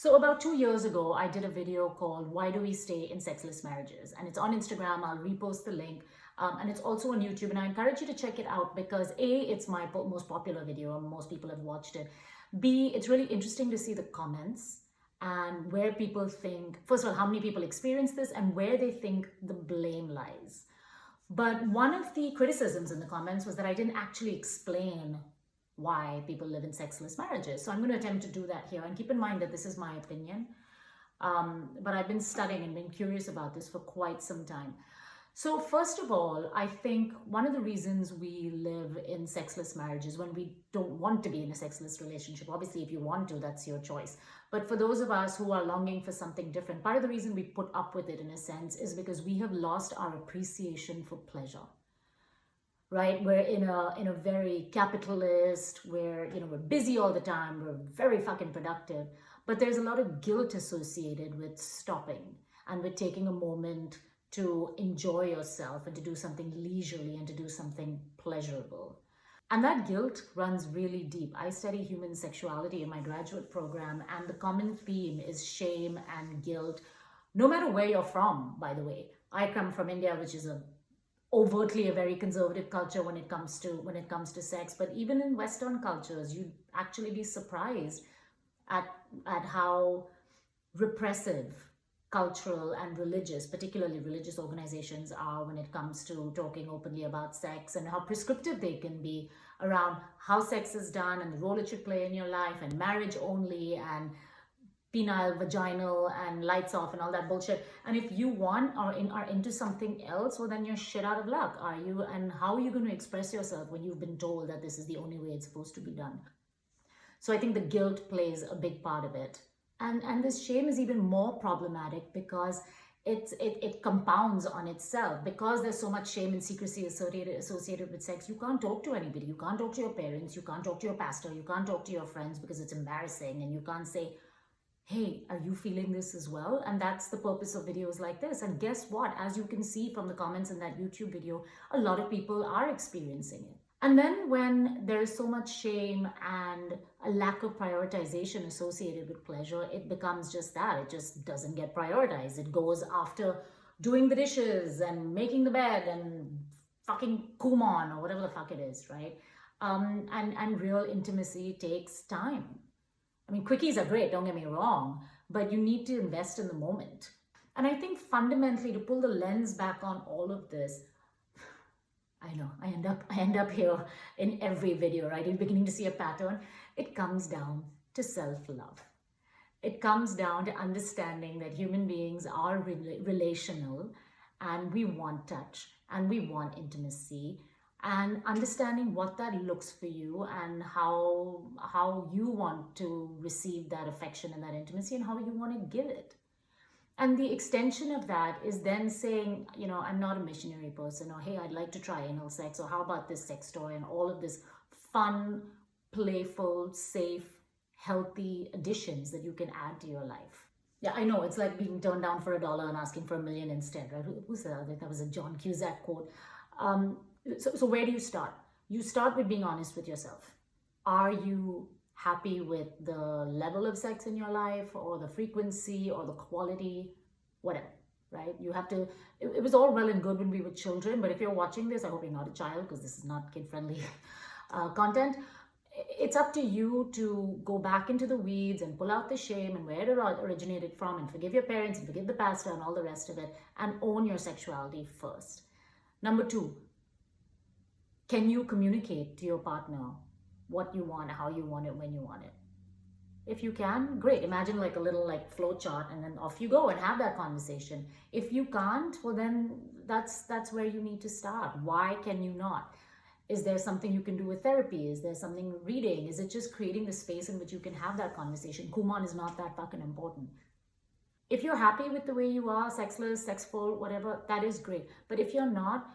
So about 2 years ago, I did a video called Why Do We Stay in Sexless Marriages? And it's on Instagram. I'll repost the link. And it's also on YouTube. And I encourage you to check it out because A, it's my most popular video and most people have watched it. B, it's really interesting to see the comments and where people think, first of all, how many people experience this and where they think the blame lies. But one of the criticisms in the comments was that I didn't actually explain why people live in sexless marriages. So I'm going to attempt to do that here. And keep in mind that this is my opinion. But I've been studying and been curious about this for quite some time. So first of all, I think one of the reasons we live in sexless marriages when we don't want to be in a sexless relationship, obviously if you want to, that's your choice. But for those of us who are longing for something different, part of the reason we put up with it in a sense is because we have lost our appreciation for pleasure. Right? We're in a very capitalist, we're busy all the time, we're very fucking productive, but there's a lot of guilt associated with stopping and with taking a moment to enjoy yourself and to do something leisurely and to do something pleasurable. And that guilt runs really deep. I study human sexuality in my graduate program, and the common theme is shame and guilt, no matter where you're from, by the way. I come from India, which is overtly a very conservative culture when it comes to sex, but even in Western cultures, you'd actually be surprised at how repressive cultural and religious, particularly religious organizations are when it comes to talking openly about sex, and how prescriptive they can be around how sex is done and the role it should play in your life, and marriage only, and penile, vaginal, and lights off and all that bullshit. And if you want or are into something else, well, then you're shit out of luck, are you? And how are you going to express yourself when you've been told that this is the only way it's supposed to be done? So I think the guilt plays a big part of it. And this shame is even more problematic because it compounds on itself. Because there's so much shame and secrecy associated with sex, you can't talk to anybody. You can't talk to your parents. You can't talk to your pastor. You can't talk to your friends because it's embarrassing. And you can't say, hey, are you feeling this as well? And that's the purpose of videos like this. And guess what? As you can see from the comments in that YouTube video, a lot of people are experiencing it. And then when there is so much shame and a lack of prioritization associated with pleasure, it becomes just that. It just doesn't get prioritized. It goes after doing the dishes and making the bed and fucking kumon or whatever the fuck it is, right? And real intimacy takes time. I mean, quickies are great, don't get me wrong, but you need to invest in the moment. And I think fundamentally, to pull the lens back on all of this, I know, I end up here in every video, right? You're beginning to see a pattern. It comes down to self-love. It comes down to understanding that human beings are relational, and we want touch and we want intimacy, and understanding what that looks for you and how you want to receive that affection and that intimacy and how you want to give it. And the extension of that is then saying, I'm not a missionary person, or hey, I'd like to try anal sex, or how about this sex toy, and all of this fun, playful, safe, healthy additions that you can add to your life. Yeah, I know, it's like being turned down for $1 and asking for $1 million instead, right? Who said that? That was a John Cusack quote. So where do you start? You start with being honest with yourself. Are you happy with the level of sex in your life, or the frequency, or the quality, whatever, right? You have to, it was all well and good when we were children, but if you're watching this, I hope you're not a child because this is not kid-friendly content. It's up to you to go back into the weeds and pull out the shame and where it originated from, and forgive your parents and forgive the pastor and all the rest of it, and own your sexuality first. Number 2, can you communicate to your partner what you want, how you want it, when you want it? If you can, great. Imagine like a little flow chart, and then off you go and have that conversation. If you can't, well then that's where you need to start. Why can you not? Is there something you can do with therapy? Is there something reading? Is it just creating the space in which you can have that conversation? Kumon is not that fucking important. If you're happy with the way you are, sexless, sexful, whatever, that is great. But if you're not,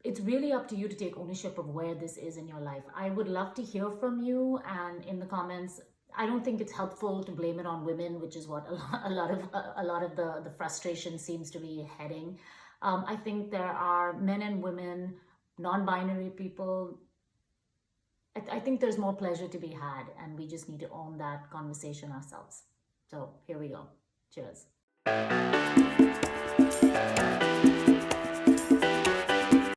it's really up to you to take ownership of where this is in your life. I would love to hear from you, and in the comments, I don't think it's helpful to blame it on women, which is what a lot of the frustration seems to be heading. I think there are men and women, non-binary people. I think there's more pleasure to be had, and we just need to own that conversation ourselves. So here we go. Cheers.